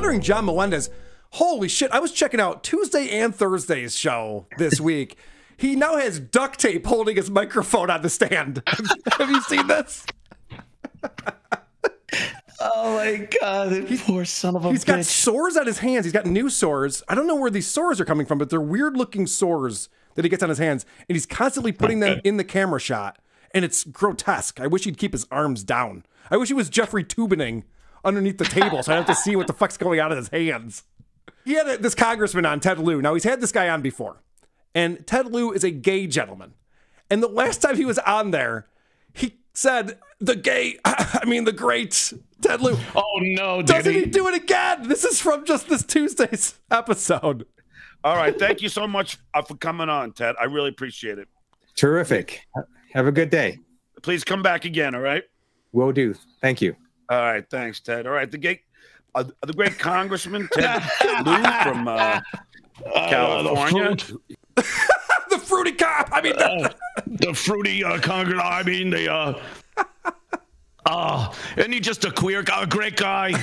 Stuttering John Melendez, holy shit, I was checking out Tuesday and Thursday's show this week. He now has duct tape holding his microphone on the stand. Have you seen this? Oh my God, that poor son of a bitch. He's got sores on his hands. He's got new sores. I don't know where these sores are coming from, but they're weird looking sores that he gets on his hands. And he's constantly putting them in the camera shot. And it's grotesque. I wish he'd keep his arms down. I wish he was Jeffrey Tubening underneath the table so I'd have to see what the fuck's going on in his hands. He had this congressman on, Ted Lieu. Now, he's had this guy on before. And Ted Lieu is a gay gentleman. And the last time he was on there, he said, the great Ted Lieu. Oh, no, Doesn't he do it again? This is from just this Tuesday's episode. All right. Thank you so much for coming on, Ted. I really appreciate it. Terrific. Have a good day. Please come back again, all right? Will do. Thank you. All right. Thanks, Ted. All right. The great Congressman Ted Lieu from California. The fruity cop. I mean, the fruity Congress. I mean, the isn't he just a queer guy, a great guy?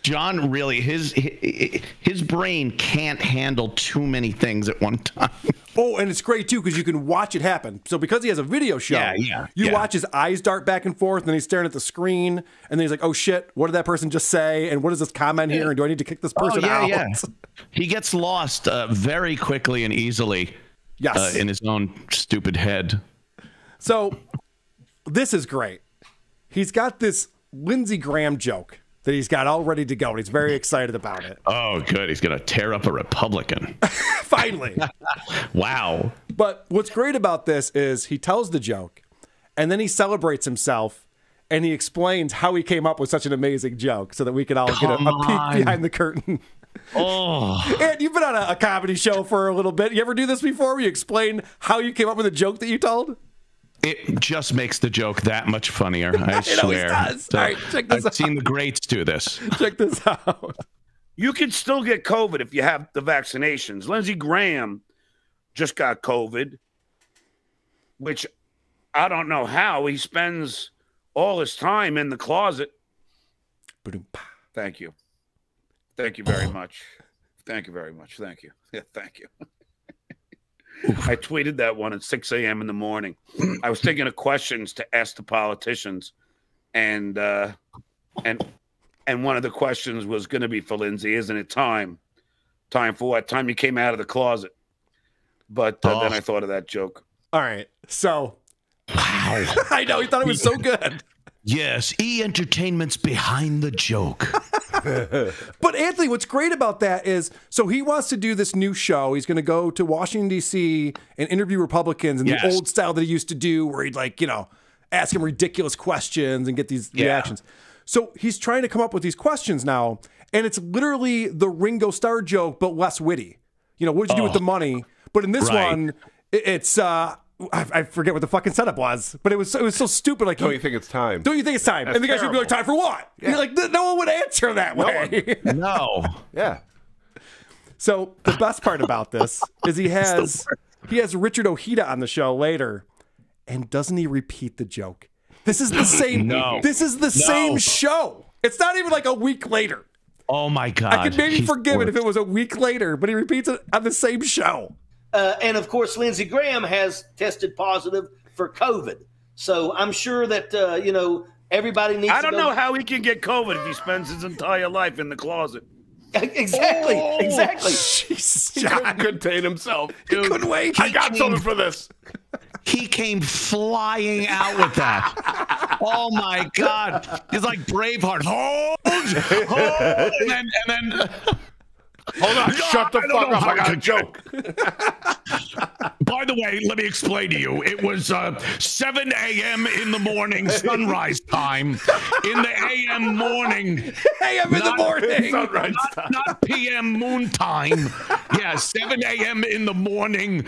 John really, his brain can't handle too many things at one time. Oh, and it's great too because you can watch it happen. So because he has a video show, you watch his eyes dart back and forth, and then he's staring at the screen, and then he's like, "Oh shit, what did that person just say? And what is this comment here? And do I need to kick this person out?" Yeah. He gets lost very quickly and easily. Yes, in his own stupid head. So this is great. He's got this Lindsey Graham joke that he's got all ready to go, and he's very excited about it. Oh, good. He's going to tear up a Republican. Finally. Wow. But what's great about this is he tells the joke, and then he celebrates himself, and he explains how he came up with such an amazing joke so that we can all get a peek behind the curtain. Oh. And you've been on a comedy show for a little bit. You ever do this before where you explain how you came up with a joke that you told? It just makes the joke that much funnier, I swear. Always does. So, all right, check this out. I've seen the greats do this. Check this out. You can still get COVID if you have the vaccinations. Lindsey Graham just got COVID, which I don't know how. He spends all his time in the closet. Thank you. Thank you very much. Thank you very much. Thank you. Yeah, thank you. I tweeted that one at 6 a.m. in the morning. I was thinking of questions to ask the politicians, and one of the questions was going to be for Lindsey. Isn't it time? Time for what? Time you came out of the closet. But then I thought of that joke. All right. So, wow. I know. He thought it was so good. Yes. E-Entertainment's behind the joke. But Anthony, what's great about that is, so he wants to do this new show. He's going to go to Washington, D.C. and interview Republicans in the old style that he used to do, where he'd ask them ridiculous questions and get these reactions. So he's trying to come up with these questions now, and it's literally the Ringo Starr joke, but less witty. What did you do with the money? But in this one, it's I forget what the fucking setup was, but it was so stupid. Like, don't you think it's time? Don't you think it's time? That's and the guy should be like, time for what? Yeah. You're like, no one would answer that way. No. Yeah. So the best part about this is he has Richard Ojeda on the show later, and doesn't he repeat the joke? This is the same. This is the same show. It's not even like a week later. Oh my God. I could maybe forgive it if it was a week later, but he repeats it on the same show. And of course, Lindsey Graham has tested positive for COVID. So I'm sure that, everybody needs to I don't know how he can get COVID if he spends his entire life in the closet. Exactly. Jesus, He couldn't contain himself. He couldn't wait. I got something for this. He came flying out with that. Oh my God. He's like Braveheart. And then hold on, shut the fuck up. I got a joke. By the way, let me explain to you. It was 7 a.m. in the morning, sunrise time. In the a.m. morning. A.m. in the morning. Sunrise time. Not p.m. moon time. Yeah, 7 a.m. in the morning,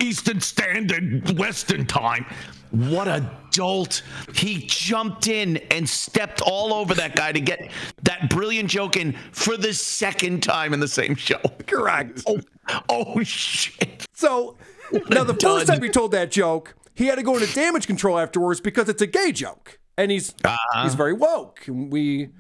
Eastern Standard Western time. What a dolt. He jumped in and stepped all over that guy to get that brilliant joke in for the second time in the same show. Correct. Oh shit. So, now the first time he told that joke, he had to go into damage control afterwards because it's a gay joke. and he's very woke. We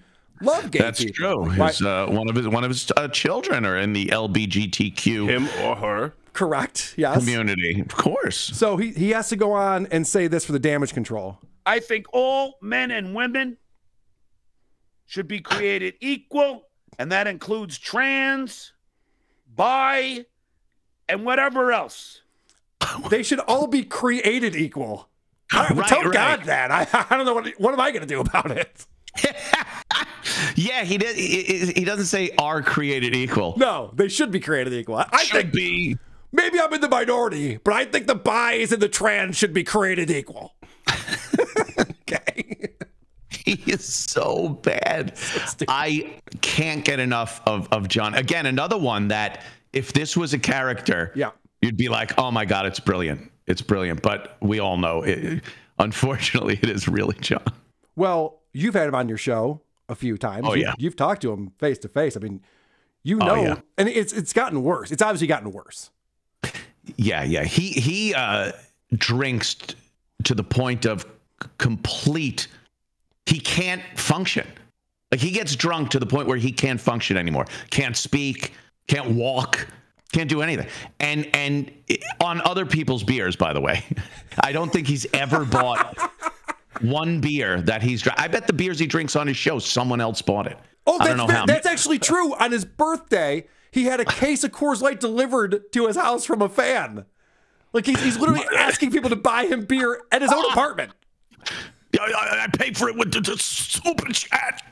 love gay That's people. true. His, one of his children are in the LGBTQ Him or her. Correct. Yes. community, of course. So he has to go on and say this for the damage control. I think all men and women should be created equal, and that includes trans, bi, and whatever else. They should all be created equal. Tell God that. I don't know what am I going to do about it. Yeah, he did. He doesn't say are created equal. No, they should be created equal. I think be. maybe I'm in the minority, but I think the bis and the trans should be created equal. Okay. He is so bad. I can't get enough of John. Again, another one that if this was a character, you'd be like, oh my God, it's brilliant. It's brilliant. But we all know, unfortunately, it is really John. Well, you've had him on your show a few times. Oh, yeah. You've talked to him face to face. I mean, you know, and it's gotten worse. It's obviously gotten worse. Yeah. He drinks to the point of complete. He can't function. Like he gets drunk to the point where he can't function anymore. Can't speak. Can't walk. Can't do anything. And on other people's beers, by the way, I don't think he's ever bought one beer that he's. I bet the beers he drinks on his show, someone else bought it. Oh, that's actually true. On his birthday, he had a case of Coors Light delivered to his house from a fan. Like he's literally asking people to buy him beer at his own apartment. I paid for it with the super chat.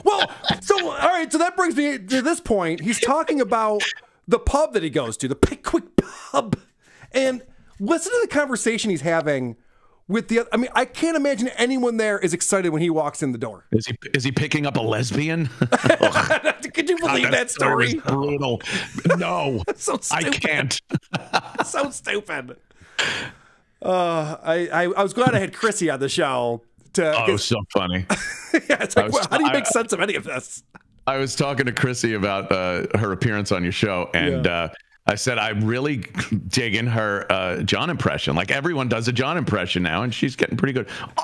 Well, so all right, so that brings me to this point. He's talking about the pub that he goes to, the Pickwick pub, and listen to the conversation he's having with the. I mean, I can't imagine anyone there is excited when he walks in the door. Is he picking up a lesbian? Could you believe that story? Brutal. No, so I can't. So stupid. I was glad I had Chrissy on the show. It was so funny. Yeah, it's like, how do you make sense of any of this? I was talking to Chrissy about her appearance on your show, and I said, I'm really digging her John impression. Like everyone does a John impression now, and she's getting pretty good. Oh,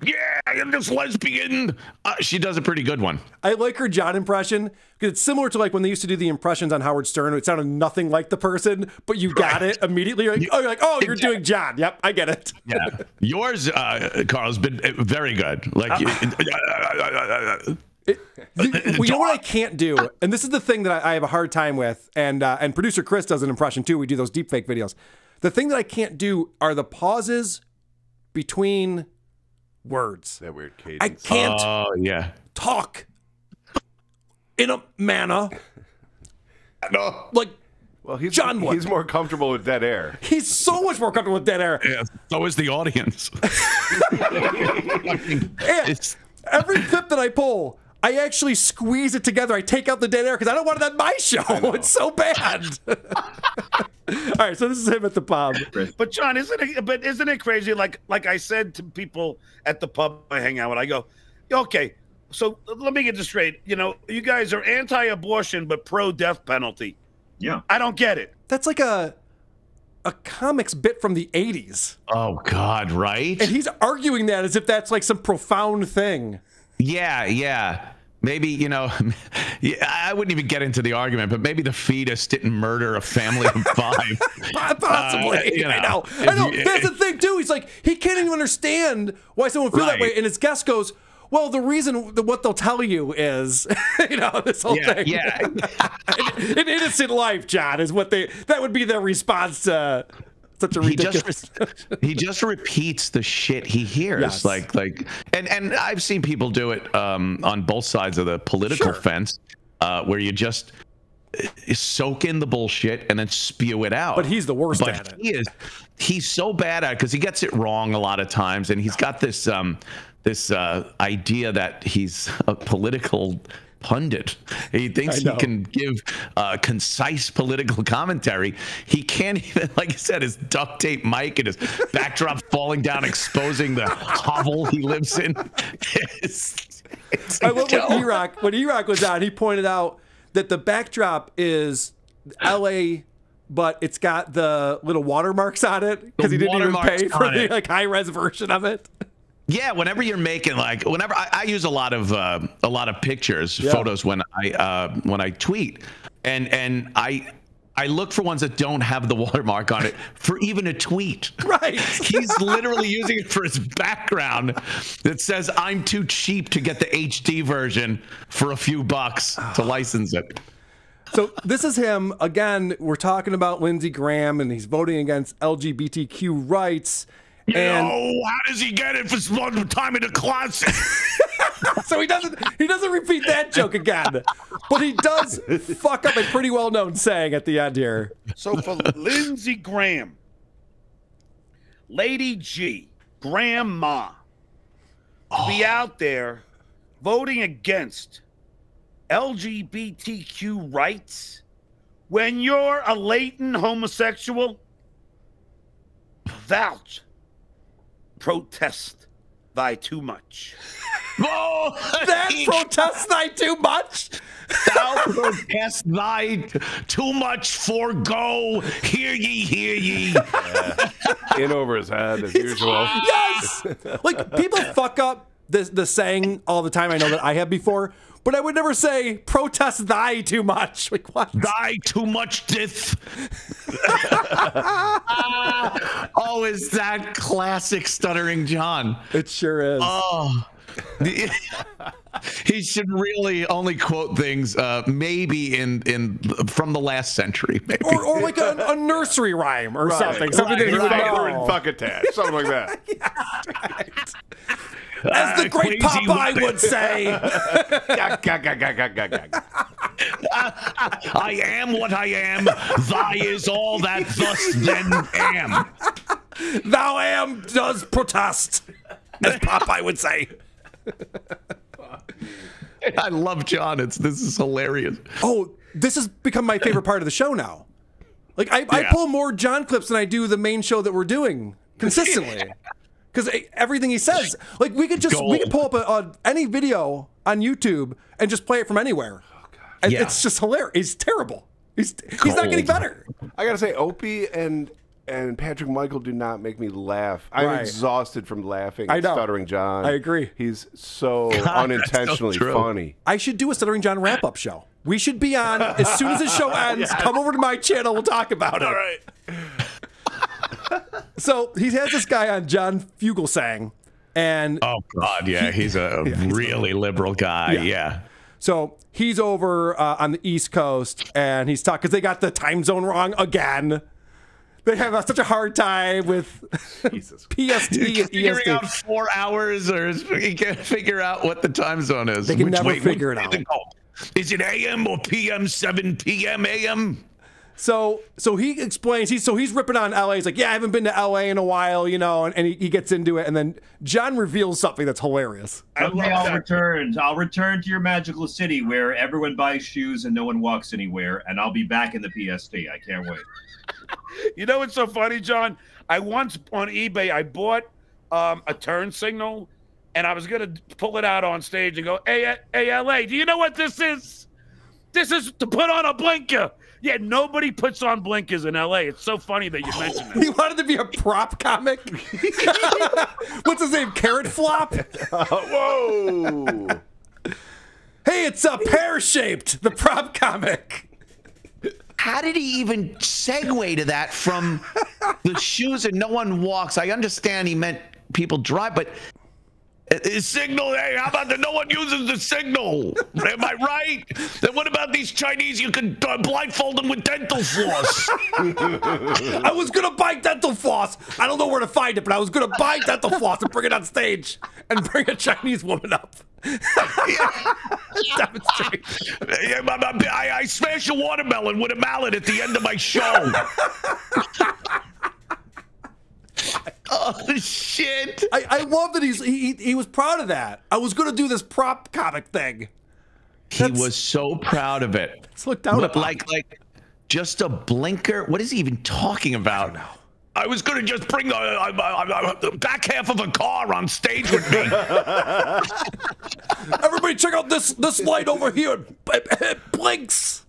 yeah, and this lesbian. She does a pretty good one. I like her John impression because it's similar to like when they used to do the impressions on Howard Stern. It sounded nothing like the person, but you got it immediately. You're like, you're doing John. Yep, I get it. Yeah, yours, Karl, has been very good. Like, you know what I can't do, and this is the thing that I have a hard time with, and producer Chris does an impression too. We do those deepfake videos. The thing that I can't do are the pauses between words. That weird cadence. I can't talk in a manner like he's more comfortable with dead air. He's so much more comfortable with dead air. Yeah, so is the audience. And every clip that I pull, I actually squeeze it together. I take out the dead air because I don't want it on my show. It's so bad. All right, so this is him at the pub. But John, isn't it crazy? Like I said to people at the pub I hang out with, I go, okay, so let me get this straight. You know, you guys are anti-abortion but pro-death penalty. Yeah, I don't get it. That's like a comics bit from the 80s. Oh God, right? And he's arguing that as if that's like some profound thing. Yeah. Maybe, I wouldn't even get into the argument, but maybe the fetus didn't murder a family of 5. Possibly. I know. That's the thing, too. He's like, he can't even understand why someone would feel that way. And his guest goes, well, the reason, what they'll tell you is, this whole thing. Yeah. An innocent life, John, is what that would be their response to such a ridiculous. He just repeats the shit he hears. Yes. Like, and I've seen people do it on both sides of the political fence, where you just soak in the bullshit and then spew it out. But he's the worst at it. He's so bad at it because he gets it wrong a lot of times, and he's got this idea that he's a political pundit. He thinks he can give concise political commentary. He can't even, like I said, his duct tape mic and his backdrop falling down, exposing the hovel he lives in. I love when E-Rock was on, he pointed out that the backdrop is LA, but it's got the little watermarks on it because he didn't even pay for the high res version of it. Yeah, whenever you're making whenever I use a lot of pictures, photos when I tweet, and I look for ones that don't have the watermark on it for even a tweet. Right. He's literally using it for his background that says I'm too cheap to get the HD version for a few bucks to license it. So this is him again. We're talking about Lindsey Graham, and he's voting against LGBTQ rights. And how does he get it for one time in the closet? so he doesn't repeat that joke again, but he does fuck up a pretty well-known saying at the end here. So for Lindsey Graham, Lady G, Grandma, to be out there voting against LGBTQ rights when you're a latent homosexual, vouch. Protest thy too much. Oh, That protest thy too much? Thou protest thy too much, forego. Hear ye, hear ye. In over his head as usual. Yes! Like, people fuck up the saying all the time. I know that I have before, but I would never say protest thy too much. Like, what? Thy too much dith. Oh, is that classic Stuttering John? It sure is. Oh. He should really only quote things maybe in from the last century, maybe. Or like a nursery rhyme or something. Something that he would Father know. and Buckethead, something like that. Right. As the great Crazy Popeye would say. I am what I am. Thy is all that thus then am. Thou am does protest, as Popeye would say. I love John. This is hilarious. Oh, this has become my favorite part of the show now. Like, I pull more John clips than I do the main show that we're doing consistently. Because everything he says, like, we could pull up any video on YouTube and just play it from anywhere. And it's just hilarious. He's terrible. He's not getting better. I gotta say, Opie and Patrick Michael do not make me laugh. I'm exhausted from laughing at Stuttering John. I agree. He's so unintentionally funny. I should do a Stuttering John wrap-up show. We should be on as soon as the show ends. Come over to my channel. We'll talk about it. All right. So he has this guy on, John Fugelsang, and oh god, yeah, he's a really liberal guy. Yeah. So he's over on the East Coast, and he's talking because they got the time zone wrong again. They have such a hard time with PST and figuring EST. out 4 hours, or he can't figure out what the time zone is. They can never figure it out. Is it AM or PM? 7 PM AM? So he explains. He's ripping on LA. He's like, yeah, I haven't been to LA in a while, you know, and he gets into it, and then John reveals something that's hilarious. I'll return. I'll return to your magical city where everyone buys shoes and no one walks anywhere, and I'll be back in the PST. I can't wait. You know what's so funny, John? I once on eBay I bought a turn signal, and I was gonna pull it out on stage and go, "Hey, LA, do you know what this is? This is to put on a blinker." Yeah, nobody puts on blinkers in LA. It's so funny that you mentioned that. He wanted to be a prop comic. What's his name? Carrot Flop? Whoa. Hey, it's pear-shaped, the prop comic. How did he even segue to that from the shoes and no one walks? I understand he meant people drive, but signal, hey, how about no one uses the signal? Am I right? Then what about these Chinese? You can blindfold them with dental floss. I was going to buy dental floss. I don't know where to find it, but I was going to buy dental floss and bring it on stage and bring a Chinese woman up. Demonstrate. I smash a watermelon with a mallet at the end of my show. Oh shit! I love that he was proud of that. I was going to do this prop comic thing. He was so proud of it. Let's look down upon. Like just a blinker. What is he even talking about? I don't know. I was going to just bring the back half of a car on stage with me. Everybody, check out this light over here. It blinks.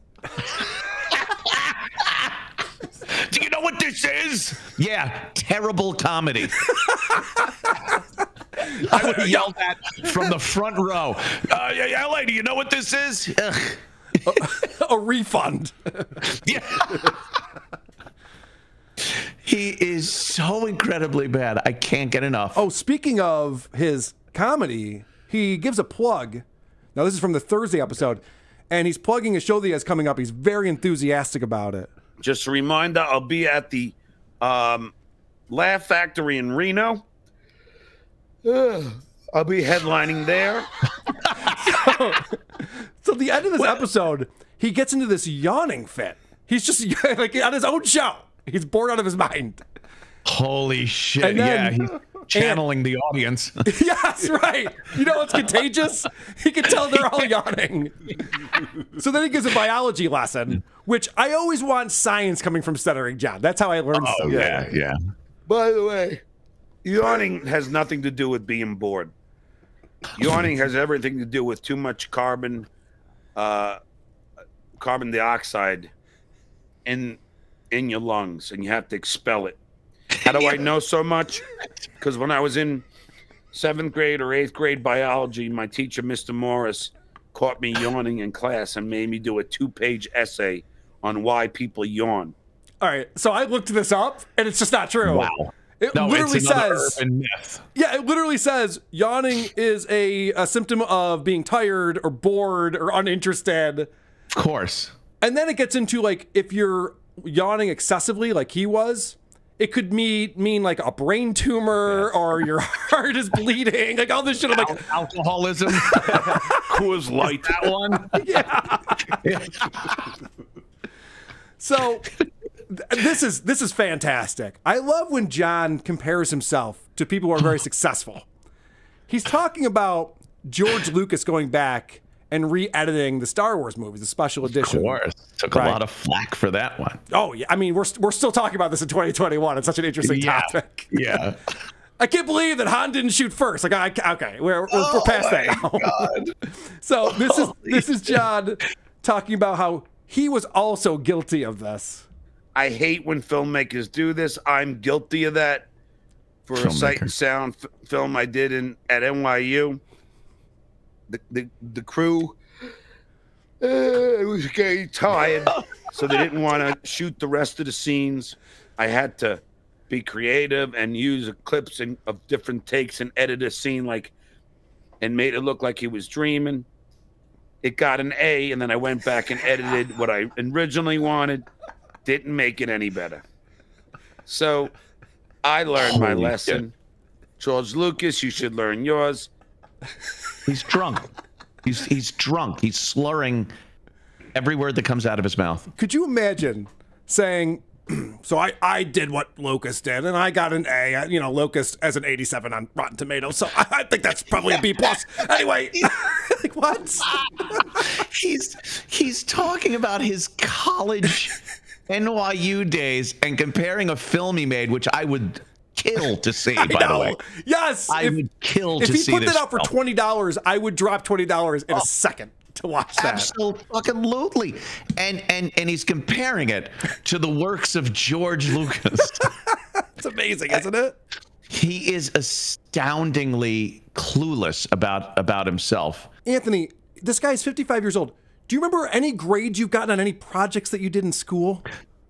Do you know what this is? Yeah, terrible comedy. I would have yelled at from the front row. Yeah, lady, you know what this is? A refund. Yeah. He is so incredibly bad. I can't get enough. Oh, speaking of his comedy, he gives a plug. Now, this is from the Thursday episode, and he's plugging a show that he has coming up. He's very enthusiastic about it. Just a reminder, I'll be at the Laugh Factory in Reno. I'll be headlining there. So at the end of this episode, he gets into this yawning fit. He's just like on his own show. He's bored out of his mind. Holy shit. Yeah, he's channeling the audience. Yes, right. You know what's contagious? He can tell they're all yawning. So then he gives a biology lesson, which I always want science coming from Stuttering John. That's how I learned stuff. Yeah. By the way, yawning has nothing to do with being bored. Yawning has everything to do with too much carbon dioxide in your lungs, and you have to expel it. How do I know so much? Because when I was in 7th grade or 8th grade biology, my teacher, Mr. Morris, caught me yawning in class and made me do a 2-page essay on why people yawn. All right, so I looked this up, and it's just not true. Wow. It literally says, yeah, it literally says yawning is a symptom of being tired or bored or uninterested. Of course. And then it gets into like if you're yawning excessively, like he was, it could mean like a brain tumor or your heart is bleeding, like all this shit. I'm like alcoholism, Coors Light, that one. Yeah. So this is fantastic. I love when John compares himself to people who are very successful. He's talking about George Lucas going back and re-editing the Star Wars movies, the special edition. Of course. Took a lot of flack for that one. Oh, yeah. I mean, we're still talking about this in 2021. It's such an interesting topic. Yeah. I can't believe that Han didn't shoot first. Like, okay, we're past that now. God. So this is John talking about how he was also guilty of this. I hate when filmmakers do this. I'm guilty of that. For a Sight and Sound film I did at NYU, the crew was getting tired, so they didn't want to shoot the rest of the scenes. I had to be creative and use clips of different takes and edit a scene and made it look like he was dreaming. It got an A, and then I went back and edited what I originally wanted. Didn't make it any better. So I learned my lesson. George Lucas, you should learn yours. He's drunk. He's drunk. He's slurring every word that comes out of his mouth. Could you imagine saying, so I did what Locust did, and I got an A. You know, Locust as an 87 on Rotten Tomatoes, so I think that's probably a B+. Anyway, like what? He's talking about his college NYU days and comparing a film he made, which I would kill to see, by the way. Yes. I would kill to see this. If he put that out for $20, I would drop $20 in a second to watch that. Absolutely. And he's comparing it to the works of George Lucas. It's amazing, isn't it? He is astoundingly clueless about himself. Anthony, this guy's 55 years old. Do you remember any grades you've gotten on any projects that you did in school?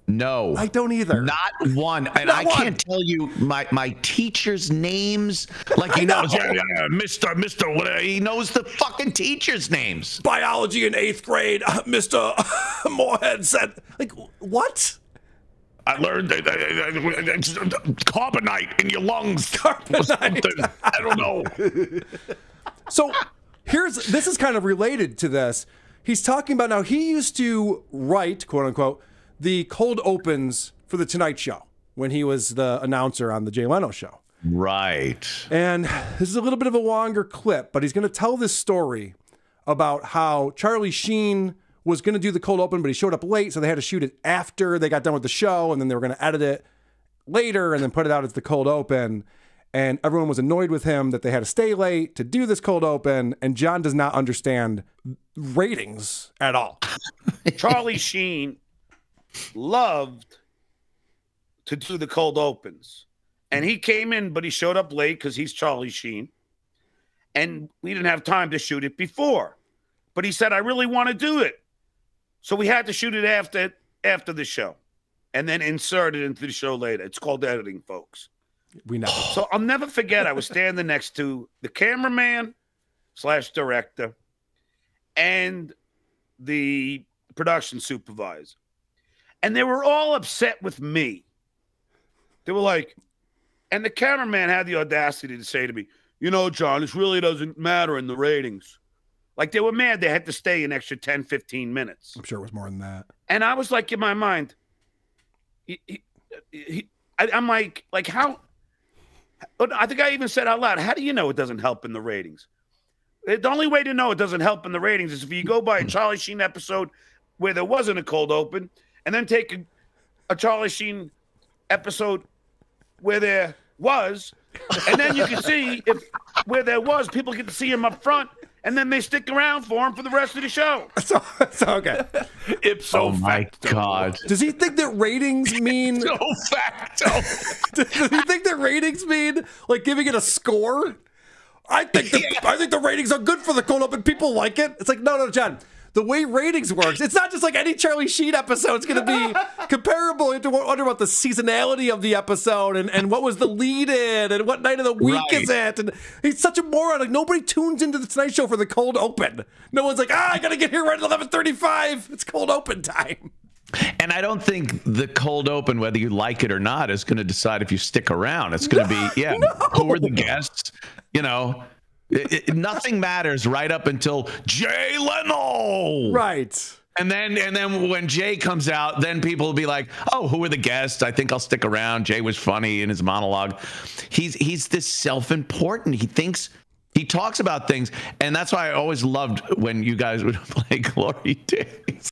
No. I don't either. Not one. And I can't tell you my teachers' names. Like he knows, Mr. Whatever. He knows the fucking teachers' names. Biology in 8th grade, Mr. Moorhead said, like, what? I learned carbonite in your lungs. Carbonite. I don't know. So this is kind of related to this. He's talking about now he used to write, quote unquote, the cold opens for The Tonight Show when he was the announcer on the Jay Leno show. Right. And this is a little bit of a longer clip, but he's going to tell this story about how Charlie Sheen was going to do the cold open, but he showed up late, so they had to shoot it after they got done with the show, and then they were going to edit it later and then put it out as the cold open. And everyone was annoyed with him that they had to stay late to do this cold open, and John does not understand ratings at all. Charlie Sheen loved to do the cold opens. And he came in, but he showed up late because he's Charlie Sheen. and we didn't have time to shoot it before. But he said, I really want to do it. So we had to shoot it after the show and then insert it into the show later. It's called editing, folks. We know. So I'll never forget, I was standing next to the cameraman / director and the production supervisor. And they were all upset with me. They were like, and the cameraman had the audacity to say to me, you know, John, this really doesn't matter in the ratings. Like, they were mad they had to stay an extra 10, 15 minutes. I'm sure it was more than that. And I was like, in my mind, I'm like how? I think I even said out loud, how do you know it doesn't help in the ratings? The only way to know it doesn't help in the ratings is if you go by a Charlie Sheen episode where there wasn't a cold open, and then take a Charlie Sheen episode where there was, and then you can see if where there was, people get to see him up front, and then they stick around for him for the rest of the show. So okay. Ipso facto. God. Does he think that ratings mean... Ipso facto. Does he think that ratings mean, like, giving it a score? I think the ratings are good for the cold open. People like it. It's like, no, John. The way ratings works, it's not just like any Charlie Sheen episode. It's going to be comparable. You have to wonder about the seasonality of the episode and what was the lead in and what night of the week is it. And he's such a moron. Like, nobody tunes into the Tonight Show for the cold open. No one's like, I got to get here right at 11:35. It's cold open time. And I don't think the cold open, whether you like it or not, is going to decide if you stick around. It's going to be, who are the guests? You know, nothing matters right up until Jay Leno. Right. And then when Jay comes out, then people will be like, oh, who are the guests? I think I'll stick around. Jay was funny in his monologue. He's this self-important. He talks about things, and that's why I always loved when you guys would play Glory Days,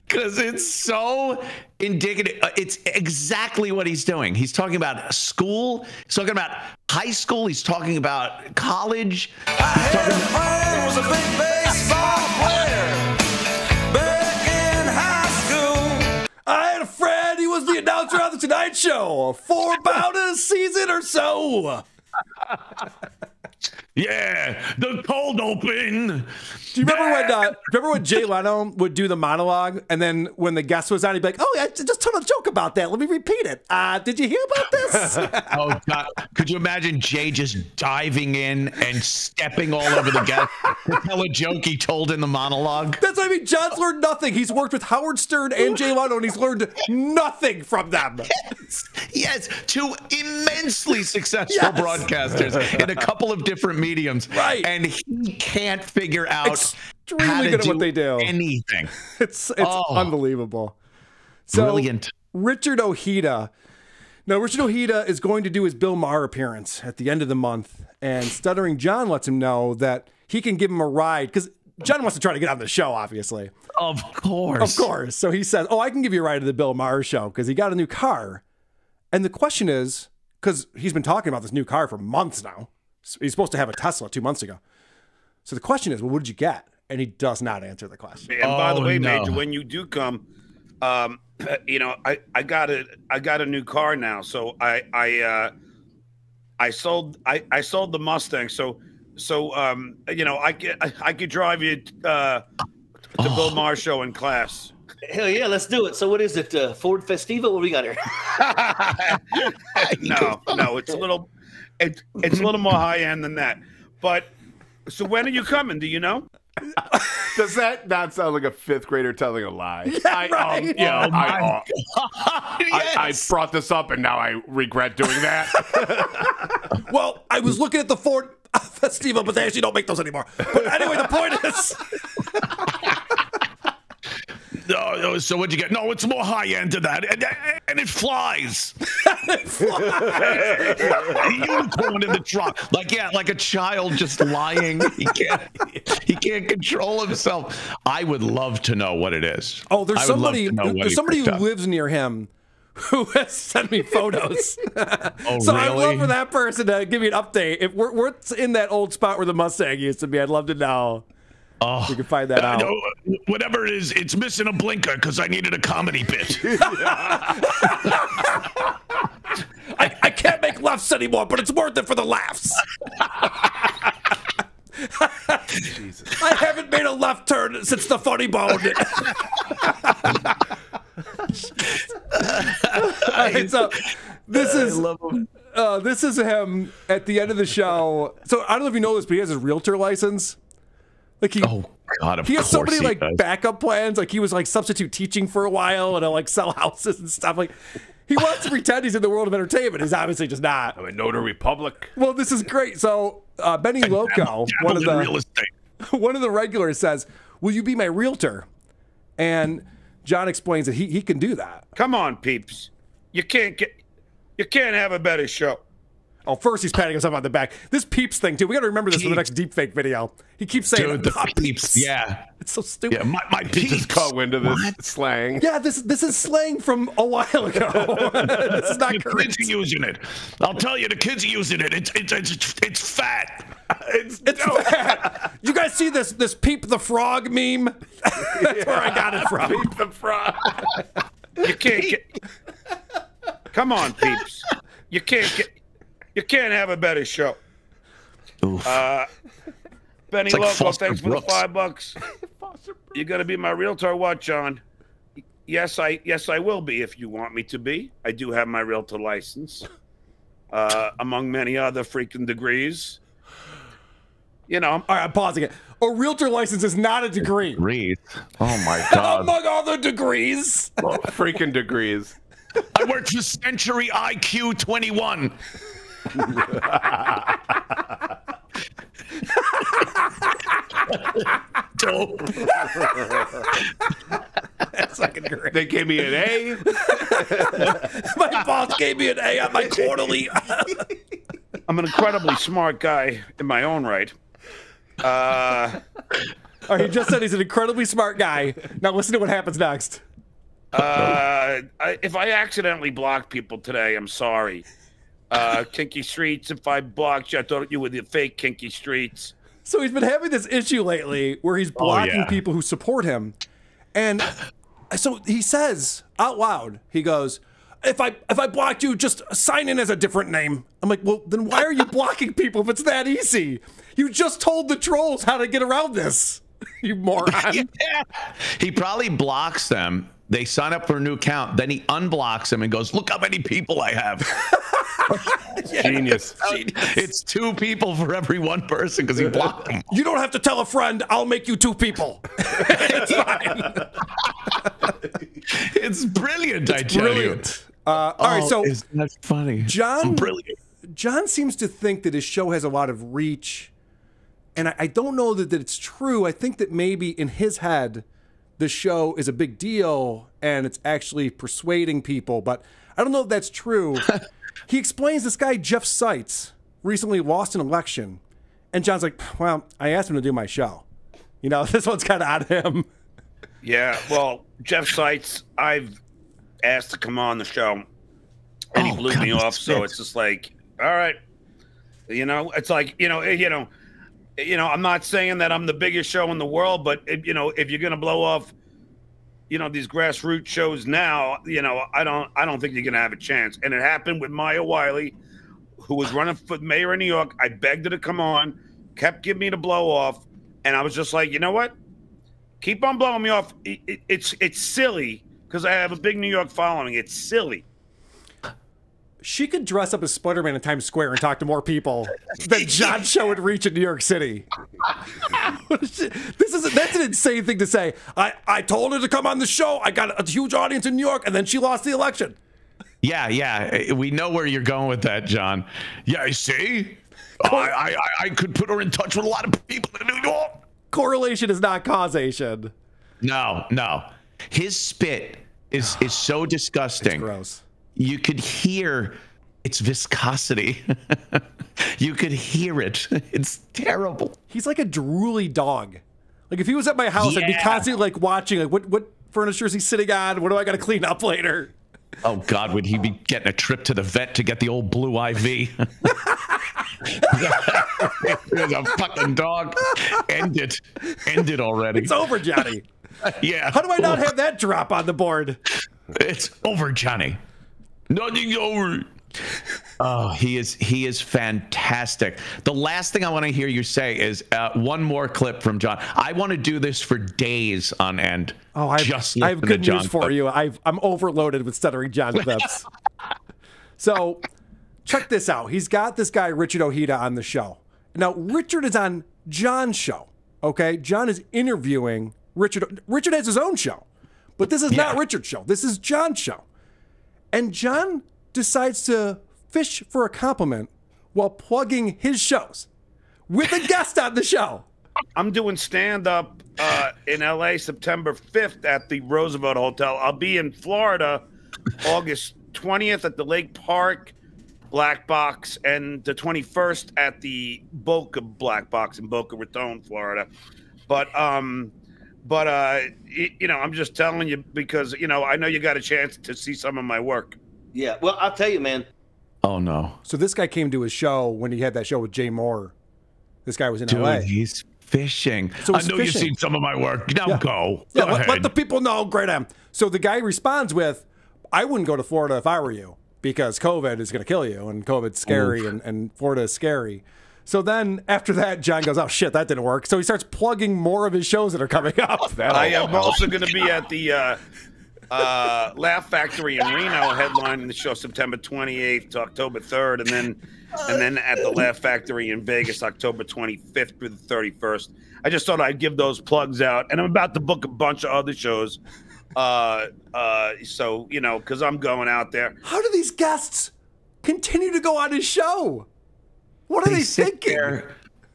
because it's so indicative. It's exactly what he's doing. He's talking about school. He's talking about high school. He's talking about college. I had a friend who was a big baseball player back in high school. I had a friend. He was the announcer on the Tonight Show for about a season or so. Yeah, the cold open. Do you remember when Jay Leno would do the monologue, and then when the guest was on, he'd be like, "Oh, I just told a joke about that. Let me repeat it. Did you hear about this?" Oh God! Could you imagine Jay just diving in and stepping all over the guest to tell a joke he told in the monologue? That's what I mean. John's learned nothing. He's worked with Howard Stern and Jay Leno, and he's learned nothing from them. Yes, two immensely successful broadcasters in a couple of different mediums, right? And he can't figure out extremely good at what they do. Anything. It's unbelievable. So, brilliant. Richard Ojeda. Now, Richard Ojeda is going to do his Bill Maher appearance at the end of the month, and Stuttering John lets him know that he can give him a ride because John wants to try to get on the show, obviously. Of course. So he says, "Oh, I can give you a ride to the Bill Maher show because he got a new car." And the question is, because he's been talking about this new car for months now. He's supposed to have a Tesla 2 months ago. So the question is, well, what did you get? And he does not answer the question. And by the way, Major, when you do come, you know, I got a new car now. So I sold the Mustang. So you know, I could drive you to Bill Maher show in class. Hell yeah, let's do it. So what is it? Ford Festiva? What we got here? No, it's a little more high end than that. But so when are you coming? Do you know? Does that not sound like a fifth grader telling a lie? Yeah, right. I brought this up and now I regret doing that. Well, I was looking at the Ford Festiva, but they actually don't make those anymore. But anyway, the point is. So what'd you get? No, it's more high end to that, and it flies. Unicorn in the trunk, like a child just lying. He can't control himself. I would love to know what it is. Oh, there's somebody who lives near him who has sent me photos. Oh, so really? I'd love for that person to give me an update. If we're in that old spot where the Mustang used to be, I'd love to know. Oh, we can find that out. No, whatever it is, it's missing a blinker because I needed a comedy bit. I can't make laughs anymore, but it's worth it for the laughs. Jesus. I haven't made a left turn since the funny bone. All right, so this is him at the end of the show. So I don't know if you know this, but he has his realtor license. Like he has so many like backup plans. Like he was like substitute teaching for a while and like sell houses and stuff. Like he wants to pretend he's in the world of entertainment. He's obviously just not. I'm a notary public. Well, this is great. So Benny Loco, one of the regulars, says, "Will you be my realtor?" And John explains that he can do that. Come on, peeps. You can't have a better show. Oh, first he's patting himself on the back. This peeps thing, too. We got to remember this for the next deepfake video. He keeps saying, the peeps. Yeah. It's so stupid. Yeah, my peeps. Just caught wind of this slang. Yeah, this is slang from a while ago. This is not the correct. kids are using it. I'll tell you, the kids are using it. It's fat. It's fat. You guys see this Peep the Frog meme? That's where I got it from. Peep the Frog. You can't get... Come on, peeps. You can't have a better show. Benny Loco, thanks for the $5. You gonna be my realtor, what, John? Yes, I will be if you want me to be. I do have my realtor license, among many other freaking degrees. You know. All right, I'm pausing it. A realtor license is not a degree. Degrees. Oh my God. Among other degrees. Freaking degrees. I worked for Century IQ 21. Dope. That's fucking great. They gave me an A. My boss gave me an A on my quarterly. I'm an incredibly smart guy in my own right. He just said he's an incredibly smart guy. Now listen to what happens next. If I accidentally block people today, I'm sorry. Kinky Streets, if I blocked you, I thought you were the fake Kinky Streets. So he's been having this issue lately where he's blocking people who support him. And so he says out loud, he goes, if I blocked you, just sign in as a different name. I'm like, well, then why are you blocking people if it's that easy? You just told the trolls how to get around this, you moron. Yeah. He probably blocks them. They sign up for a new account. Then he unblocks them and goes, look how many people I have. Genius. It's 2 people for every 1 person because he blocked them. You don't have to tell a friend. I'll make you 2 people. It's fine. It's brilliant, I tell you. All right, so isn't that funny? John seems to think that his show has a lot of reach, and I don't know that it's true. I think that maybe in his head, the show is a big deal and it's actually persuading people, but I don't know if that's true. He explains this guy, Jeff Seitz, recently lost an election, and John's like, well, I asked him to do my show. You know, this one's kind of on him. Yeah, well, Jeff Seitz, I've asked to come on the show, and he blew me off. So it's just like, all right, you know, it's like, I'm not saying that I'm the biggest show in the world, but if you're gonna blow off, these grassroots shows now, I don't think you're gonna have a chance. And it happened with Maya Wiley, who was running for mayor of New York. I begged her to come on, kept giving me the blow off, and I was just like, you know what? Keep on blowing me off. It's silly because I have a big New York following. It's silly. She could dress up as Spider-Man in Times Square and talk to more people than John's show would reach in New York City. That's an insane thing to say. I told her to come on the show. I got a huge audience in New York, and then she lost the election. Yeah. We know where you're going with that, John. Yeah, I see. I could put her in touch with a lot of people in New York. Correlation is not causation. No. His spit is so disgusting. It's gross. You could hear its viscosity. You could hear it. It's terrible. He's like a drooly dog. Like if he was at my house, I'd be constantly like watching, like what furniture is he sitting on? What do I got to clean up later? Oh God, would he be getting a trip to the vet to get the old blue IV? There's a fucking dog. End it already. It's over, Johnny. Yeah. How do I not have that drop on the board? It's over, Johnny. Nothing's over. Oh, he is fantastic. The last thing I want to hear you say is one more clip from John. I want to do this for days on end. Oh, I have good news for you. I'm overloaded with Stuttering John clips. So check this out. He's got this guy, Richard Ojeda, on the show. Now, Richard is on John's show, okay? John is interviewing Richard. Richard has his own show, but this is not Richard's show. This is John's show. And John decides to fish for a compliment while plugging his shows with a guest on the show. I'm doing stand-up in L.A. September 5th at the Roosevelt Hotel. I'll be in Florida August 20th at the Lake Park Black Box and the 21st at the Boca Black Box in Boca Raton, Florida. But you know, I'm just telling you because, you know, I know you got a chance to see some of my work. Yeah, well, I'll tell you, man. Oh, no. So this guy came to his show when he had that show with Jay Moore. This guy was in Dude, L.A. he's fishing. So I know you've seen some of my work. Now go. Yeah, Go ahead. let the people know. Great am. So the guy responds with, I wouldn't go to Florida if I were you because COVID is going to kill you and COVID's scary and Florida is scary. So then after that, John goes, oh, shit, that didn't work. So he starts plugging more of his shows that are coming up. I am also going to be at the Laugh Factory in Reno, headlining the show September 28th to October 3rd, and then at the Laugh Factory in Vegas, October 25th through the 31st. I just thought I'd give those plugs out, and I'm about to book a bunch of other shows. So, you know, because I'm going out there. How do these guests continue to go on his show? What are they thinking?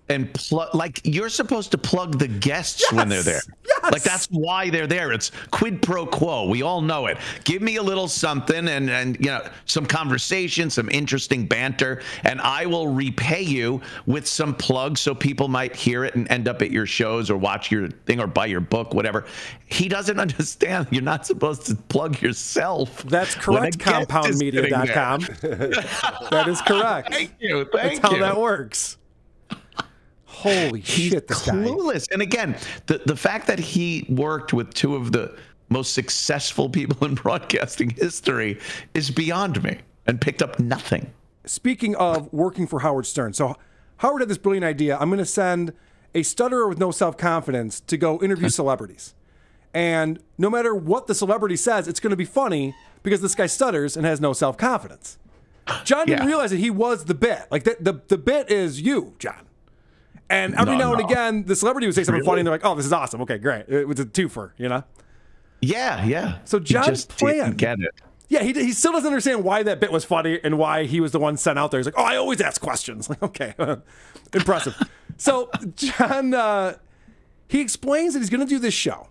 And like you're supposed to plug the guests when they're there. Yes. Like that's why they're there. It's quid pro quo. We all know it. Give me a little something and you know, some conversation, some interesting banter, and I will repay you with some plugs so people might hear it and end up at your shows or watch your thing or buy your book, whatever. He doesn't understand. You're not supposed to plug yourself. That's correct. Compoundmedia.com. That is correct. Thank you. That's how that works. Holy shit, this clueless. Guy. And again, the fact that he worked with two of the most successful people in broadcasting history is beyond me and picked up nothing. Speaking of working for Howard Stern, so Howard had this brilliant idea. I'm going to send a stutterer with no self-confidence to go interview celebrities. And no matter what the celebrity says, it's going to be funny because this guy stutters and has no self-confidence. John didn't realize that he was the bit. Like the bit is you, John. And every now and again, the celebrity would say something funny, and they're like, "Oh, this is awesome. Okay, great. It was a twofer, you know." Yeah. So John's plan. Get it. Yeah, he still doesn't understand why that bit was funny and why he was the one sent out there. He's like, "Oh, I always ask questions." Like, okay, impressive. So John, he explains that he's going to do this show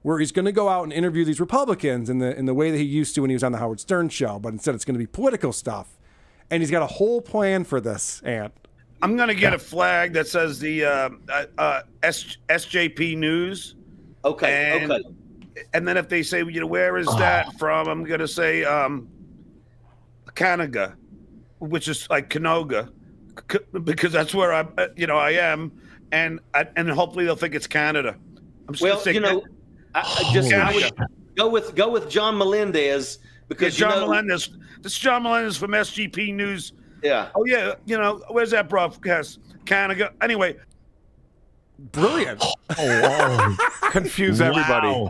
where he's going to go out and interview these Republicans in the way that he used to when he was on the Howard Stern show, but instead it's going to be political stuff, and he's got a whole plan for this. And I'm going to get a flag that says the SJP News. Okay. And then if they say, you know, where is that from? I'm going to say Canada, which is like Canoga, because that's where I am, and hopefully they'll think it's Canada. I'm just well, you know, I would go with John Melendez because Melendez. This is John Melendez from SGP News. Yeah. Oh yeah. You know, where's that broadcast? Canada. Anyway. Brilliant. Confuse everybody.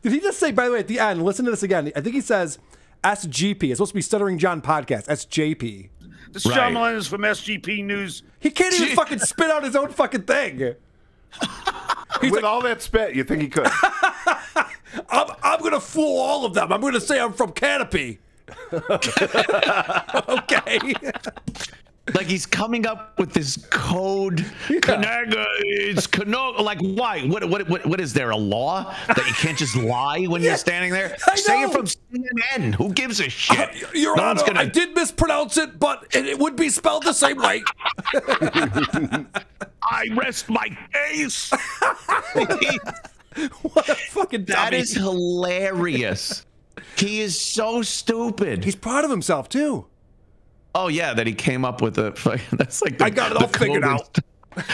Did he just say, by the way, at the end, listen to this again. I think he says SGP. It's supposed to be Stuttering John Podcast. SJP. This is John Melendez from SGP News. He can't even fucking spit out his own fucking thing. With all that spit, you think he could? I'm going to fool all of them. I'm going to say I'm from Canopy. Okay. Like he's coming up with this code. Canaga, it's Canoga. Like why? What is there a law that you can't just lie when you're standing there? Say it from CNN. Who gives a shit? Your Honor, I did mispronounce it, but it would be spelled the same way. I rest my case. What a fucking dummy. That is hilarious. He is so stupid. He's proud of himself too. Oh yeah, that he came up with that's like I got it all figured out.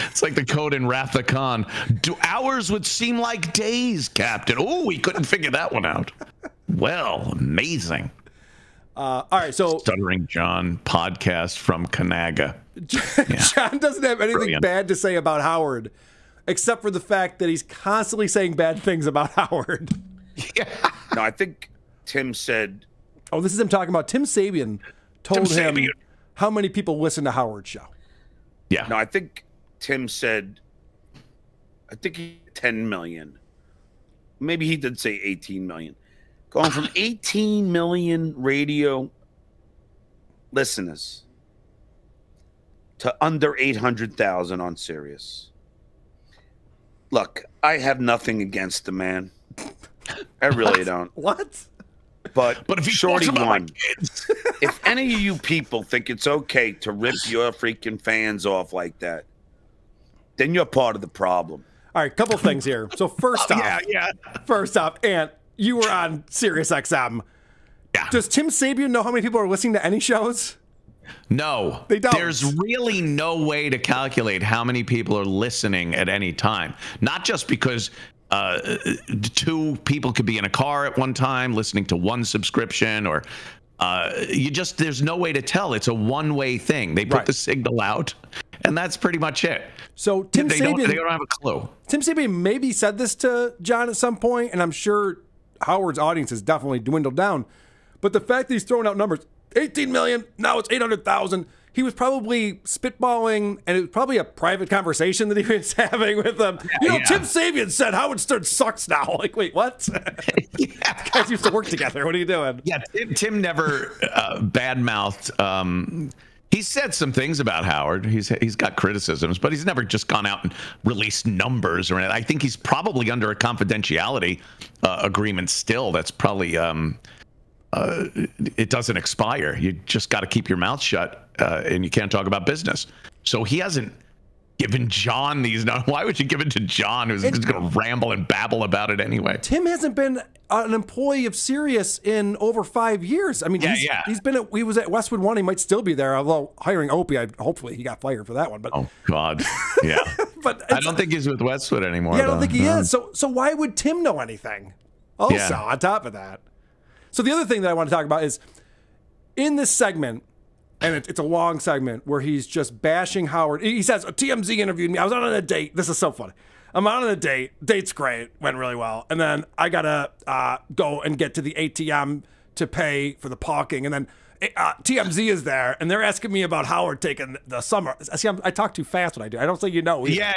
It's like the code in Wrath of Khan. Hours would seem like days, Captain. Oh, we couldn't figure that one out. Well, amazing. All right, so Stuttering John podcast from Kanaga. John doesn't have anything bad to say about Howard, except for the fact that he's constantly saying bad things about Howard. Yeah. No, I think Tim said. Oh, this is him talking about Tim Sabian told him how many people listen to Howard's show. Yeah. No, I think Tim said. I think 10 million. Maybe he did say 18 million. Going from 18 million radio listeners to under 800,000 on Sirius. Look, I have nothing against the man. I really don't. What? But if he Shorty talks about won. my kids. If any of you people think it's okay to rip your freaking fans off like that, then you're part of the problem. All right, couple things here. So first off, First off, Ant, you were on Sirius XM. Yeah. Does Tim Sabian know how many people are listening to any shows? No, they don't. There's really no way to calculate how many people are listening at any time. Not just because two people could be in a car at one time listening to one subscription, or there's no way to tell. It's a one-way thing. They put the signal out, and that's pretty much it. So Tim Sabian, they don't have a clue. Tim Sabian maybe said this to John at some point, and I'm sure Howard's audience has definitely dwindled down. But the fact that he's throwing out numbers, 18 million, now it's 800,000. He was probably spitballing, and it was probably a private conversation that he was having with them. Tim Sabian said Howard Stern sucks now. Like, wait, what? You guys used to work together. What are you doing? Yeah, Tim never badmouthed. He said some things about Howard. He's got criticisms, but he's never just gone out and released numbers or anything. I think he's probably under a confidentiality agreement still. That's probably it doesn't expire. You just got to keep your mouth shut, and you can't talk about business. So he hasn't given John these. Why would you give it to John, who's just going to ramble and babble about it anyway? Tim hasn't been an employee of Sirius in over 5 years. I mean, he was at Westwood One. He might still be there, although hiring Opie, hopefully he got fired for that one. But oh God, yeah. But I don't think he's with Westwood anymore. Yeah, I don't think he is. So why would Tim know anything? Also, on top of that. So the other thing that I want to talk about is in this segment, and it's a long segment where he's just bashing Howard. He says, TMZ interviewed me. I was out on a date. This is so funny. I'm out on a date. Date's great. Went really well. And then I got to go and get to the ATM to pay for the parking. And then TMZ is there, and they're asking me about Howard taking the summer. See, I talk too fast when I do. I don't say you know. Yeah.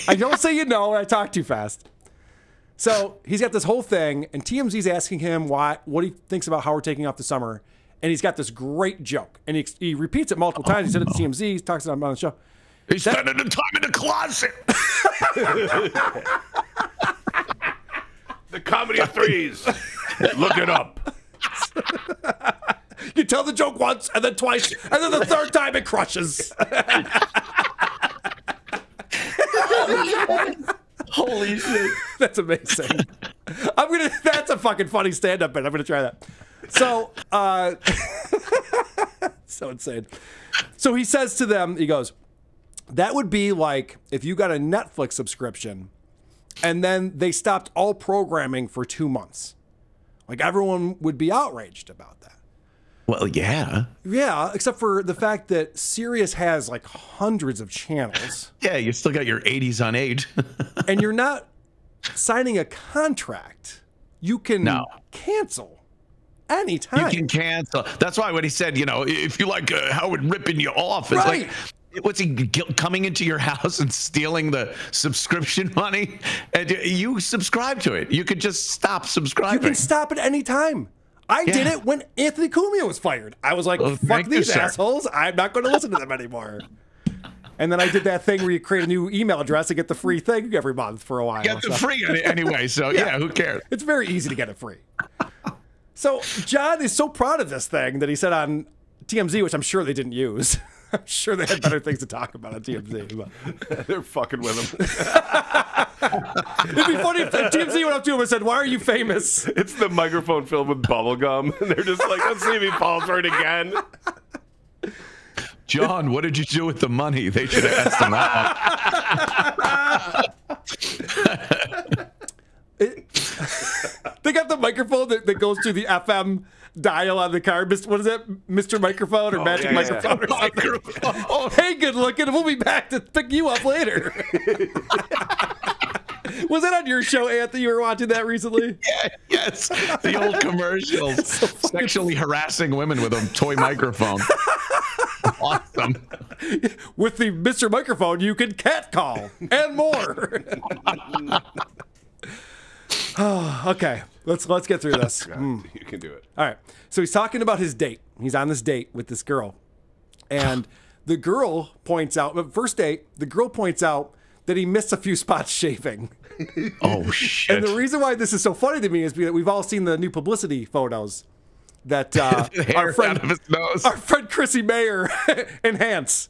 I don't say you know, and I talk too fast. So he's got this whole thing, and TMZ's asking him what he thinks about Howard taking off the summer. And he's got this great joke, and he repeats it multiple times. He said it to TMZ. He talks about it on the show. He's spending the time in the closet. The comedy of threes. Look it up. You tell the joke once, and then twice, and then the third time it crushes. Holy shit. That's amazing. That's a fucking funny stand-up bit. I'm gonna try that. So, so insane. So he says to them, he goes, that would be like if you got a Netflix subscription and then they stopped all programming for 2 months. Like everyone would be outraged about that. Well, yeah. Yeah, except for the fact that Sirius has like hundreds of channels. Yeah, you still got your 80s on 8. And you're not signing a contract. You can cancel anytime. You can cancel. That's why when he said, if you like Howard ripping you off, it's like, what's he coming into your house and stealing the subscription money? And you subscribe to it. You could just stop subscribing. You can stop at any time. I did it when Anthony Cumia was fired. I was like, fuck these assholes. I'm not going to listen to them anymore. And then I did that thing where you create a new email address and get the free thing every month for a while. Get the free anyway, so who cares? It's very easy to get it free. So John is so proud of this thing that he said on TMZ, which I'm sure they didn't use. I'm sure they had better things to talk about on TMZ. But they're fucking with him. It'd be funny if TMZ went up to him and said, why are you famous? It's the microphone filled with bubble gum. And they're just like, let's see if he falls for it again. John, what did you do with the money? They should have asked him that. They got the microphone. that goes through the FM dial on the car. What is it? Mr. Microphone or Magic Microphone or something? Hey, good looking. We'll be back to pick you up later. Was that on your show, Anthony? You were watching that recently? Yeah, yes. The old commercials. So sexually harassing women with a toy microphone. Awesome. With the Mr. Microphone, you can catcall and more. Okay, let's get through this. You can do it. All right. So he's talking about his date. He's on this date with this girl. And the girl points out, first date, the girl points out that he missed a few spots shaving. Oh, shit. And the reason why this is so funny to me is because we've all seen the new publicity photos that our friend Chrissy Mayer enhance.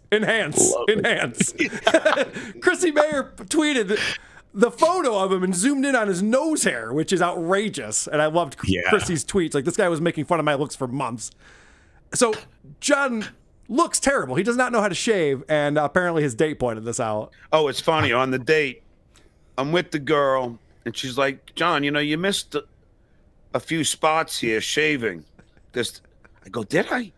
Chrissy Mayer tweeted the photo of him and zoomed in on his nose hair, which is outrageous. And I loved Chrissy's tweets. Like, this guy was making fun of my looks for months. So John looks terrible. He does not know how to shave, and apparently his date pointed this out. Oh, it's funny. On the date, I'm with the girl, and she's like, John, you missed a few spots here shaving. I go, did I?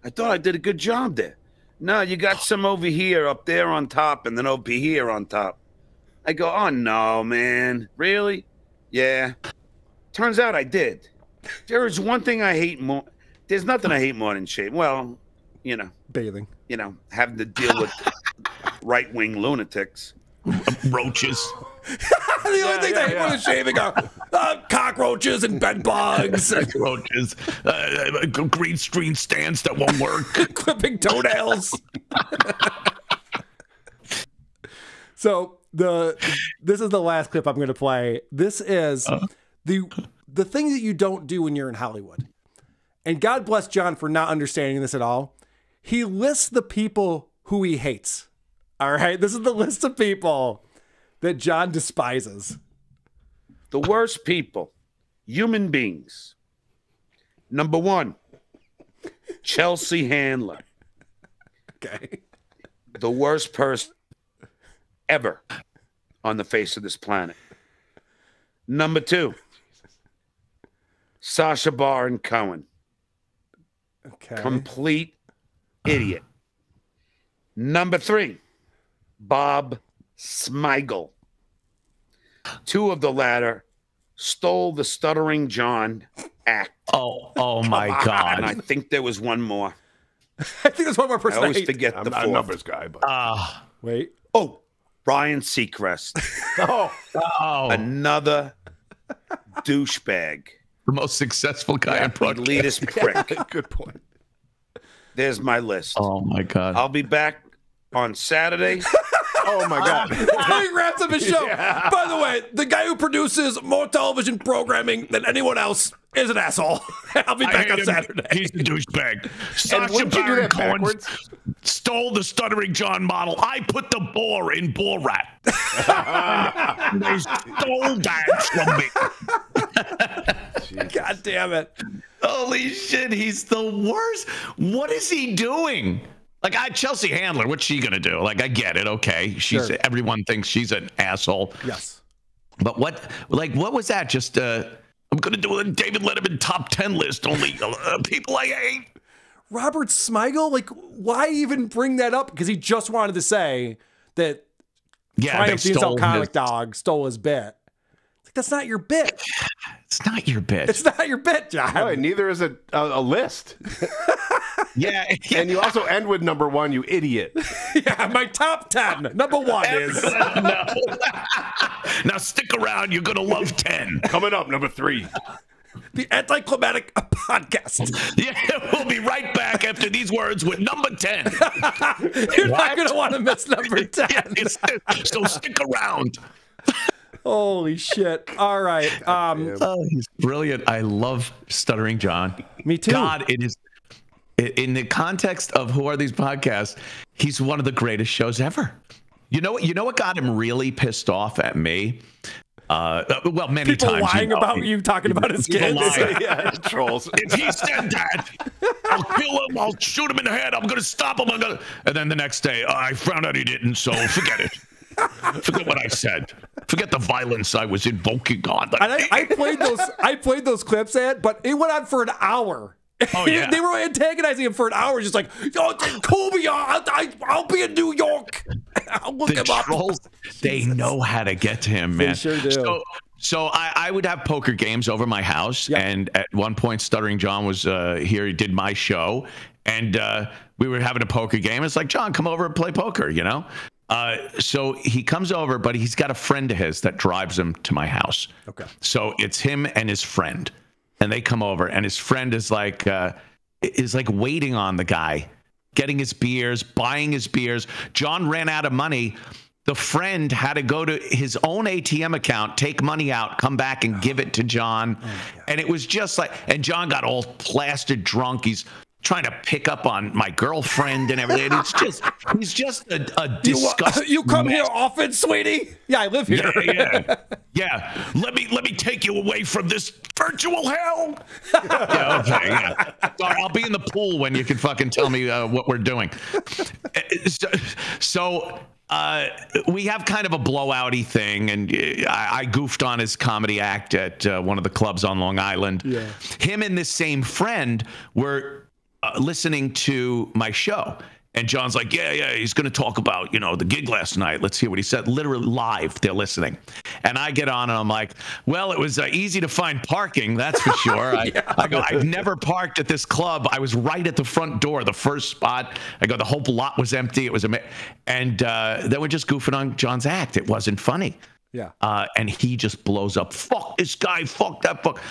I thought I did a good job there. No, you got some over here, up there on top, and then over here on top. I go, oh, no, man. Really? Yeah. Turns out I did. There is one thing I hate more. There's nothing I hate more than shaving. Well, bathing. Having to deal with right-wing lunatics. Roaches. The only things I hate more than shaving are cockroaches and bed bugs. Cockroaches. Green screen stands that won't work. Clipping toenails. So this is the last clip I'm going to play. This is the thing that you don't do when you're in Hollywood. And God bless John for not understanding this at all. He lists the people who he hates. All right, this is the list of people that John despises. The worst people, human beings. Number 1, Chelsea Handler. Okay. The worst person ever on the face of this planet. Number 2, Sacha Baron Cohen. Okay. Complete idiot. Number 3, Bob Smigel. 2 of the latter stole the Stuttering John act. Oh my God. And I think there was one more. I think there's one more person. I always forget the not a fourth. numbers guy, but wait. Oh, Ryan Seacrest. Another douchebag. The most successful guy in broadcast. Elitist prick. good point. There's my list. Oh my God. I'll be back on Saturday. Oh my God. He wraps up his show. Yeah. By the way, the guy who produces more television programming than anyone else is an asshole. I'll be back on Saturday. He's a douchebag. Sacha Baron Cohen stole the Stuttering John model. I put the boar in Borat. And they stole that from me. God damn it. Holy shit, he's the worst. What is he doing? Like, Chelsea Handler, what's she going to do? Like, I get it. Okay. Everyone thinks she's an asshole. Yes. But what was that? Just, I'm going to do a David Letterman top 10 list, only people I hate. Robert Smigel? Like, why even bring that up? Because he just wanted to say that Triumph the Insult Comic Dog stole his bit. Like, that's not your bit. It's not your bit. It's not your bit, John. No, neither is a list. Yeah. And you also end with number 1, you idiot. Yeah, my top 10. Number 1 is. No. Now stick around. You're going to love 10. Coming up, number 3. The Anticlimactic Podcast. Yeah, we'll be right back after these words with number 10. You're not going to want to miss number 10. Yeah, so stick around. Holy shit. All right. He's brilliant. I love Stuttering John. Me too. God, it is. In the context of who are these podcasts, he's one of the greatest shows ever. You know what got him really pissed off at me? Well, many people times. Lying about you talking about his kids. Yeah, trolls. If he said that, I'll kill him. I'll shoot him in the head. I'm going to stop him. And then the next day, I found out he didn't, so forget it. Forget what I said. Forget the violence I was invoking on. And I played those clips, Ed, but it went on for an hour. Oh, yeah. They were antagonizing him for an hour, just like, yo, Cumia, I'll be in New York. I'll look him trolls, up. they know how to get to him, man. They sure do. So I would have poker games over my house, and at one point, Stuttering John was here. He did my show, and we were having a poker game. It's like, John, come over and play poker, you know? So he comes over, but he's got a friend of his that drives him to my house. Okay. So it's him and his friend, and they come over, and his friend is like waiting on the guy, getting his beers, buying his beers. John ran out of money. The friend had to go to his own ATM account, take money out, come back and give it to John. And it was just like, and John got all plastered drunk. He's trying to pick up on my girlfriend and everything. It's just, he's just a disgusting. You come here often, sweetie? Yeah, I live here. Yeah. Let me take you away from this virtual hell. Sorry, I'll be in the pool when you can fucking tell me what we're doing. So we have kind of a blowout-y thing, and I goofed on his comedy act at one of the clubs on Long Island. Yeah. Him and this same friend were listening to my show, and John's like, yeah, he's going to talk about, the gig last night. Let's hear what he said. Literally live, they're listening. And I get on, and I'm like, well, it was easy to find parking, that's for sure. I go, I've never parked at this club. I was right at the front door, the first spot. I go, the whole lot was empty. It was and then we're just goofing on John's act. It wasn't funny. Yeah. And he just blows up. Fuck this guy. Fuck that. Fuck.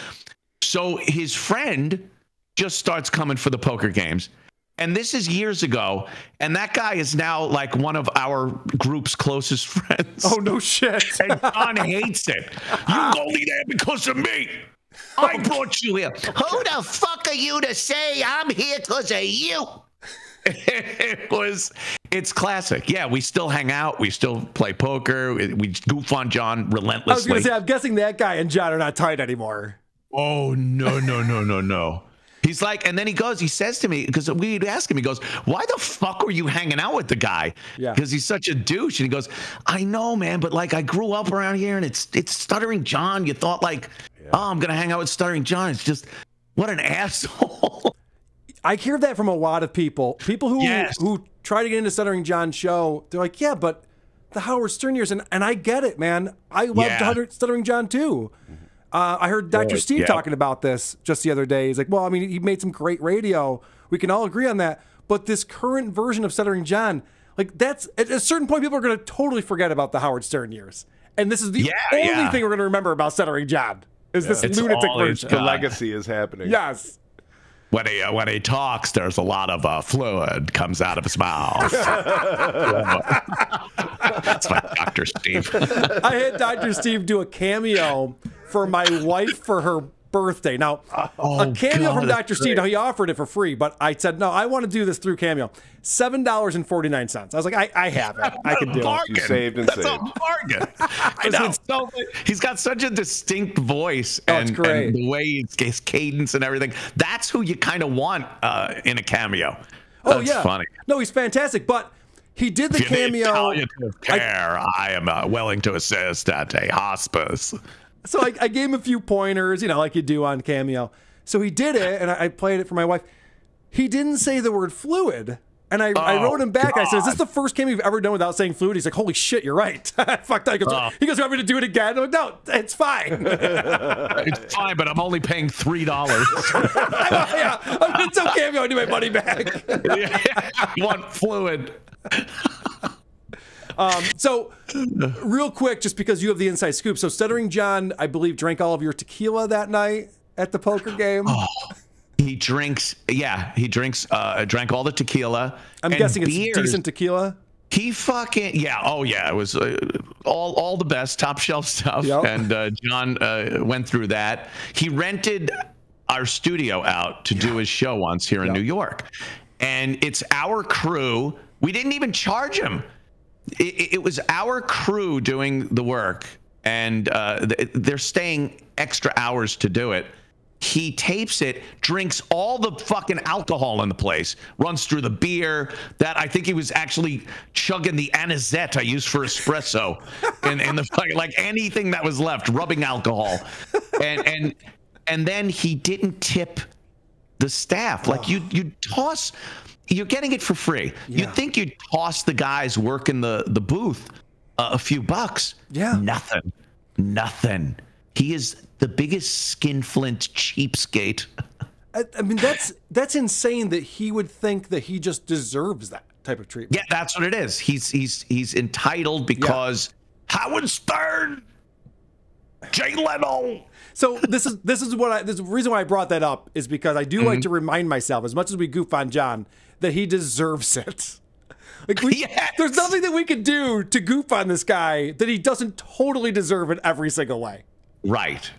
So his friend just starts coming for the poker games. And this is years ago, and that guy is now like one of our group's closest friends. Oh, no shit. And John hates it. You only there because of me. I brought you here. Who the fuck are you to say I'm here because of you? It's classic. Yeah, we still hang out. We still play poker. We goof on John relentlessly. I was going to say, I'm guessing that guy and John are not tight anymore. Oh, no. He's like, and then he says to me, because we'd ask him, he goes, why the fuck were you hanging out with the guy? Yeah. Because he's such a douche. And he goes, I know, man, but like I grew up around here and it's Stuttering John. You thought like, I'm going to hang out with Stuttering John. It's just, what an asshole. I hear that from a lot of people. People who try to get into Stuttering John's show, they're like, yeah, but the Howard Stern years, and I get it, man. I loved Stuttering John too. I heard Dr. Steve talking about this just the other day. He's like, well, I mean, he made some great radio. We can all agree on that. But this current version of Stuttering John, like that's at a certain point, people are going to totally forget about the Howard Stern years. And this is the only thing we're going to remember about Stuttering John is this lunatic version. The legacy is happening. Yes. When he talks, there's a lot of fluid comes out of his mouth. That's my Dr. Steve. I had Dr. Steve do a cameo for my wife for her birthday. Now, a cameo from Dr. Steve, now he offered it for free, but I said, no, I want to do this through Cameo. $7.49. I was like, I have it. I can do it. You saved and saved. That's a bargain. I know. He's got such a distinct voice and the way his cadence and everything. That's who you kind of want in a cameo. That's funny. No, he's fantastic, but he did the cameo. Palliative care, I am willing to assist at a hospice. So I gave him a few pointers, like you do on Cameo. So he did it, and I played it for my wife. He didn't say the word fluid. And I wrote him back. God. I said, is this the first cameo you've ever done without saying fluid? He's like, holy shit, you're right. Fuck that. He goes, you want me to do it again? I'm like, no, it's fine. It's fine, but I'm only paying $3. It's okay. I'm going to do my money back. You want fluid. So real quick, just because you have the inside scoop. So Stuttering John, I believe, drank all of your tequila that night at the poker game. Oh, he drinks. Yeah, he drinks. Drank all the tequila. I'm guessing it's decent tequila. He fucking Oh yeah, it was all the best, top shelf stuff. Yep. And John went through that. He rented our studio out to do his show once here in New York, and it's our crew. We didn't even charge him. It was our crew doing the work, and they're staying extra hours to do it. He tapes it, drinks all the fucking alcohol in the place, runs through the beer. That I think he was actually chugging the anisette I used for espresso, and the fucking, like anything that was left, rubbing alcohol, and then he didn't tip the staff. Like you toss, you're getting it for free. Yeah. You'd think you'd toss the guys working the booth a few bucks. Yeah, nothing. He is the biggest skinflint cheapskate. I mean, that's insane that he would think that he just deserves that type of treatment. Yeah, that's what it is. He's entitled because Howard Stern, Jay Leno. So this is the reason why I brought that up is because I do like to remind myself, as much as we goof on John, that he deserves it. Like there's nothing that we could do to goof on this guy that he doesn't totally deserve in every single way. Right.